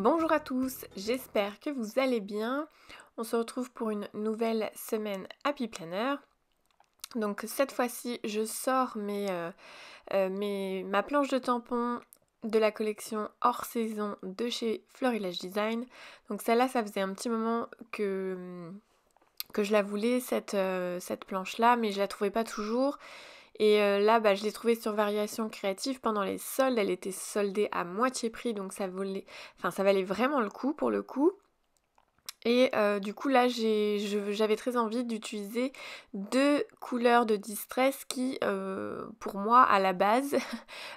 Bonjour à tous, j'espère que vous allez bien. On se retrouve pour une nouvelle semaine Happy Planner. Donc cette fois-ci, je sors ma planche de tampons de la collection hors saison de chez Florilège Design. Donc celle-là, ça faisait un petit moment que je la voulais, cette planche-là, mais je la trouvais pas toujours. Et là, je l'ai trouvée sur Variation Créative pendant les soldes. Elle était soldée à moitié prix, donc ça valait vraiment le coup pour le coup. Et du coup là j'avais très envie d'utiliser deux couleurs de Distress qui pour moi à la base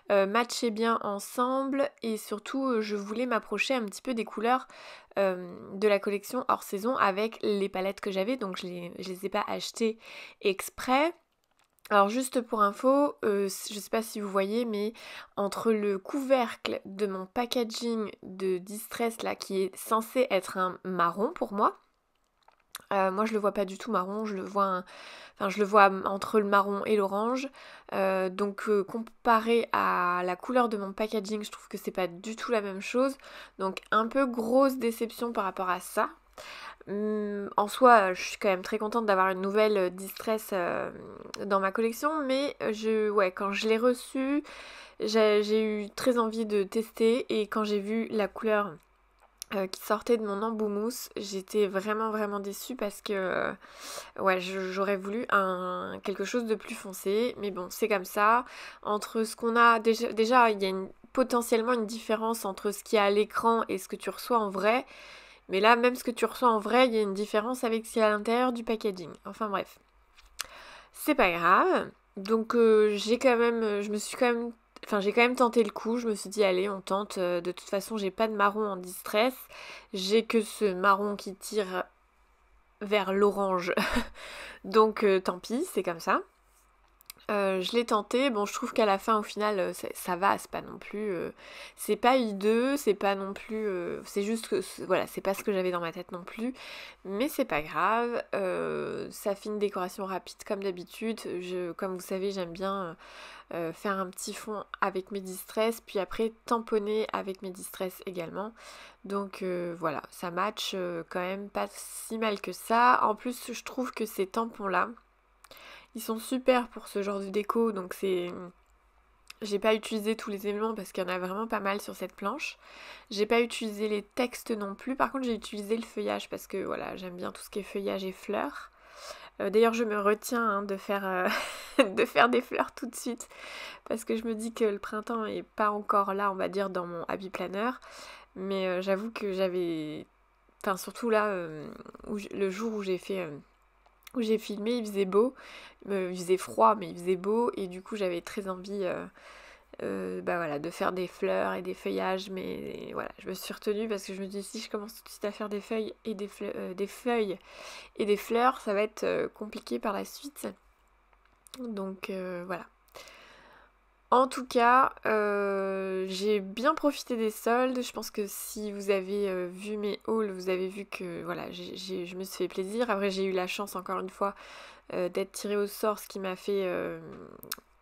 matchaient bien ensemble et surtout je voulais m'approcher un petit peu des couleurs de la collection hors saison avec les palettes que j'avais, donc je les ai pas achetées exprès. Alors juste pour info, je sais pas si vous voyez, mais entre le couvercle de mon packaging de Distress là, qui est censé être un marron pour moi, moi je le vois pas du tout marron, je le vois entre le marron et l'orange. Donc comparé à la couleur de mon packaging, je trouve que c'est pas du tout la même chose. Donc un peu grosse déception par rapport à ça. En soi, je suis quand même très contente d'avoir une nouvelle Distress dans ma collection, mais quand je l'ai reçue, j'ai eu très envie de tester et quand j'ai vu la couleur qui sortait de mon embout mousse, j'étais vraiment vraiment déçue parce que j'aurais voulu quelque chose de plus foncé, mais bon, c'est comme ça. Entre ce qu'on a déjà il y a potentiellement une différence entre ce qu'il y a à l'écran et ce que tu reçois en vrai. Mais là, même ce que tu reçois en vrai, il y a une différence avec ce qu'il y a à l'intérieur du packaging. Enfin bref, c'est pas grave. Donc j'ai quand même, je me suis quand même, enfin j'ai quand même tenté le coup. Je me suis dit allez, on tente. De toute façon, j'ai pas de marron en distress. J'ai que ce marron qui tire vers l'orange. Donc tant pis, c'est comme ça. Je l'ai tenté, bon je trouve qu'à la fin au final ça va, c'est pas non plus c'est pas hideux, c'est pas non plus c'est juste que voilà, c'est pas ce que j'avais dans ma tête non plus, mais c'est pas grave. Ça fait une décoration rapide comme d'habitude. Comme vous savez, j'aime bien faire un petit fond avec mes distress, puis après tamponner avec mes distress également. Donc voilà, ça match quand même pas si mal que ça. En plus je trouve que ces tampons là, ils sont super pour ce genre de déco, donc j'ai pas utilisé tous les éléments parce qu'il y en a vraiment pas mal sur cette planche. J'ai pas utilisé les textes non plus, par contre j'ai utilisé le feuillage parce que voilà, j'aime bien tout ce qui est feuillage et fleurs. D'ailleurs je me retiens de faire, de faire des fleurs tout de suite parce que je me dis que le printemps est pas encore là, on va dire, dans mon Happy Planner. Mais j'avoue que j'avais... Enfin surtout là, le jour où j'ai filmé, il faisait beau, il faisait froid mais il faisait beau et du coup j'avais très envie de faire des fleurs et des feuillages, mais voilà, je me suis retenue parce que je me dis si je commence tout de suite à faire des feuilles et des feuilles et des fleurs, ça va être compliqué par la suite. Donc voilà. En tout cas, j'ai bien profité des soldes. Je pense que si vous avez vu mes hauls, vous avez vu que voilà, je me suis fait plaisir. Après, j'ai eu la chance, encore une fois, d'être tirée au sort, ce qui m'a fait,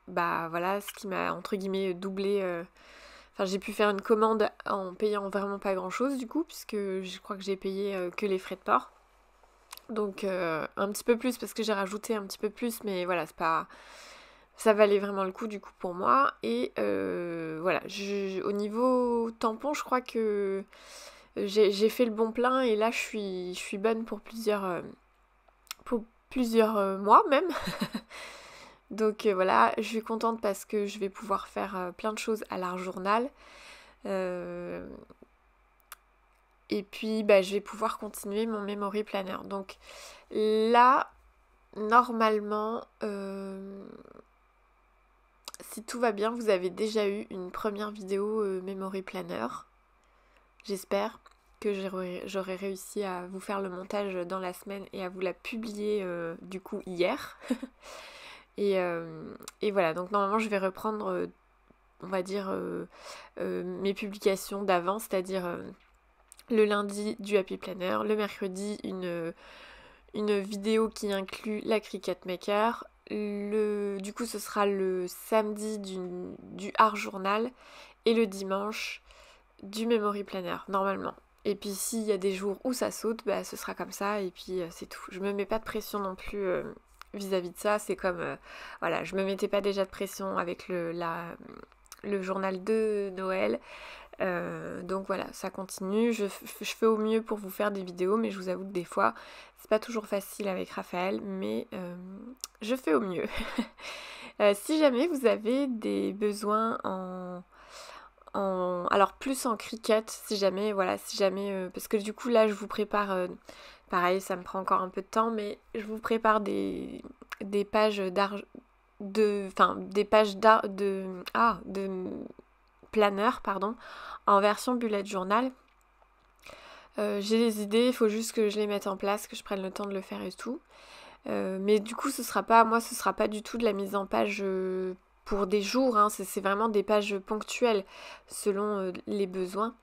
ce qui m'a entre guillemets doublé. Enfin, j'ai pu faire une commande en payant vraiment pas grand chose du coup, puisque je crois que j'ai payé que les frais de port. Donc un petit peu plus parce que j'ai rajouté un petit peu plus, mais voilà, c'est pas, ça valait vraiment le coup du coup pour moi. Et voilà, au niveau tampon, je crois que j'ai fait le bon plein et là je suis bonne pour plusieurs mois même. Donc voilà, je suis contente parce que je vais pouvoir faire plein de choses à l'art journal. Euh, et puis je vais pouvoir continuer mon memory planner. Donc là, normalement, si tout va bien, vous avez déjà eu une première vidéo memory planner. J'espère que j'aurai réussi à vous faire le montage dans la semaine et à vous la publier du coup hier. Et voilà, donc normalement je vais reprendre, on va dire, mes publications d'avant, c'est-à-dire le lundi du Happy Planner, le mercredi une vidéo qui inclut la Cricut Maker, du coup ce sera le samedi du Art Journal et le dimanche du memory planner normalement. Et puis s'il y a des jours où ça saute, bah ce sera comme ça et puis c'est tout. Je me mets pas de pression non plus vis-à-vis de ça. C'est comme, voilà, je me mettais pas déjà de pression avec le journal de Noël. Donc voilà, ça continue. Je fais au mieux pour vous faire des vidéos, mais je vous avoue que des fois, c'est pas toujours facile avec Raphaël, mais je fais au mieux. Si jamais vous avez des besoins alors plus en Cricut, si jamais, voilà, parce que du coup là je vous prépare, pareil ça me prend encore un peu de temps, mais je vous prépare des pages de planeur, pardon, en version bullet journal. J'ai les idées, il faut juste que je les mette en place, que je prenne le temps de le faire et tout. Mais du coup ce sera pas du tout de la mise en page pour des jours, hein. C'est vraiment des pages ponctuelles selon les besoins.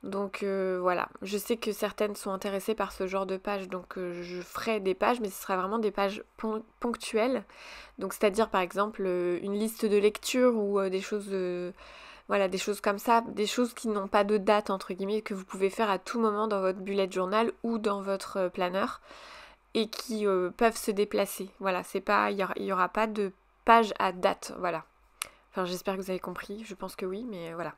Donc voilà, je sais que certaines sont intéressées par ce genre de page, donc je ferai des pages, mais ce sera vraiment des pages ponctuelles. Donc c'est-à-dire par exemple une liste de lecture ou des choses, voilà, des choses comme ça, des choses qui n'ont pas de date entre guillemets, que vous pouvez faire à tout moment dans votre bullet journal ou dans votre planeur et qui peuvent se déplacer. Voilà, c'est pas, il y aura pas de page à date, voilà. Enfin, j'espère que vous avez compris, je pense que oui, mais voilà.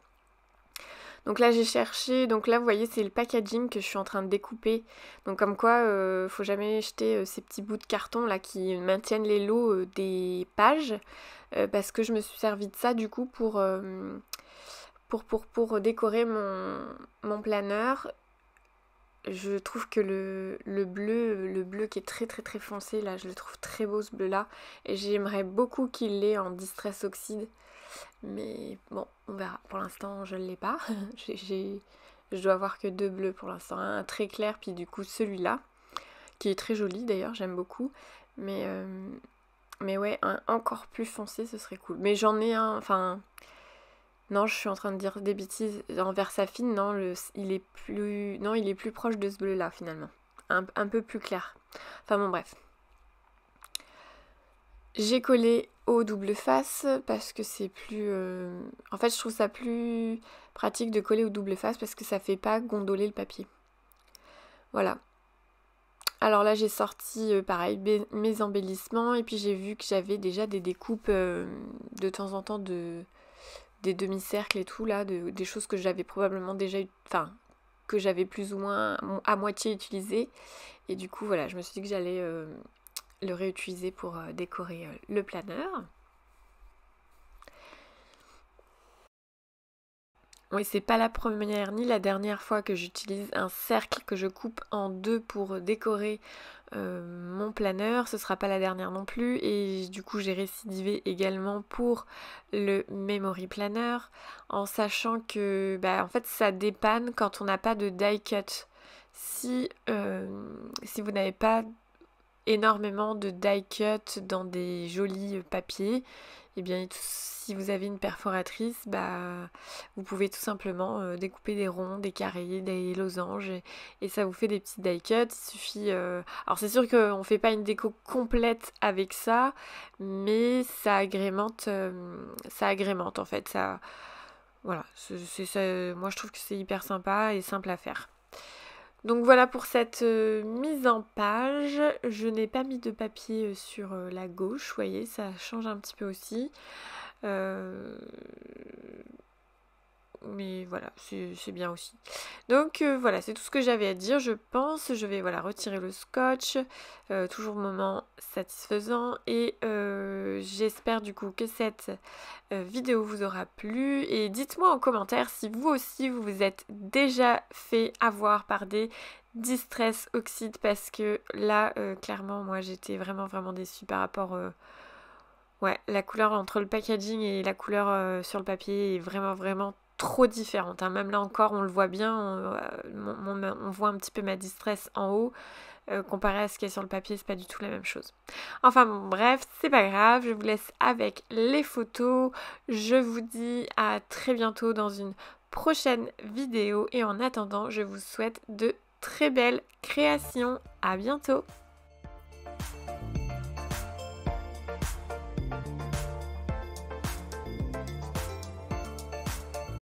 Donc là j'ai cherché, donc là vous voyez c'est le packaging que je suis en train de découper. Donc comme quoi faut jamais jeter ces petits bouts de carton là qui maintiennent les lots des pages. Parce que je me suis servi de ça du coup pour décorer mon planeur. Je trouve que le bleu qui est très très très foncé là, je le trouve très beau ce bleu là. Et j'aimerais beaucoup qu'il l'ait en Distress Oxide. Mais bon, on verra. Pour l'instant, je ne l'ai pas. Je dois avoir que 2 bleus pour l'instant. Un très clair, puis du coup celui-là, qui est très joli d'ailleurs, j'aime beaucoup. Mais ouais, un encore plus foncé, ce serait cool. Mais j'en ai un, enfin... Non, je suis en train de dire des bêtises. En Versafine, non, il est plus proche de ce bleu-là, finalement. Un peu plus clair. Enfin bon, bref. J'ai collé au double face parce que c'est plus... En fait, je trouve ça plus pratique de coller au double face parce que ça fait pas gondoler le papier. Voilà. Alors là, j'ai sorti, pareil, mes embellissements et puis j'ai vu que j'avais déjà des découpes de temps en temps des demi-cercles et tout, là, des choses que j'avais probablement déjà... Enfin, que j'avais plus ou moins à moitié utilisées. Et du coup, voilà, je me suis dit que j'allais... le réutiliser pour décorer le planeur. Oui, c'est pas la première ni la dernière fois que j'utilise un cercle que je coupe en deux pour décorer mon planeur. Ce sera pas la dernière non plus. Et du coup, j'ai récidivé également pour le memory planner en sachant que en fait ça dépanne quand on n'a pas de die cut. Si vous n'avez pas énormément de die cut dans des jolis papiers, et bien si vous avez une perforatrice, vous pouvez tout simplement découper des ronds, des carrés, des losanges et ça vous fait des petits die cut. Il suffit... Alors c'est sûr qu'on ne fait pas une déco complète avec ça, mais ça agrémente en fait. Ça, voilà, moi je trouve que c'est hyper sympa et simple à faire. Donc voilà pour cette mise en page. Je n'ai pas mis de papier sur la gauche, vous voyez, ça change un petit peu aussi. Mais voilà, c'est bien aussi. Donc voilà, c'est tout ce que j'avais à dire, je pense. Je vais retirer le scotch. Toujours moment satisfaisant. Et j'espère du coup que cette vidéo vous aura plu. Et dites-moi en commentaire si vous aussi vous vous êtes déjà fait avoir par des Distress Oxide. Parce que là, clairement, moi j'étais vraiment déçue par rapport... Ouais, la couleur entre le packaging et la couleur sur le papier est vraiment trop différente. Hein. Même là encore, on le voit bien, on voit un petit peu ma distress en haut. Comparé à ce qu'il y a sur le papier, c'est pas du tout la même chose. Enfin bon, bref, c'est pas grave, je vous laisse avec les photos. Je vous dis à très bientôt dans une prochaine vidéo. Et en attendant, je vous souhaite de très belles créations. À bientôt!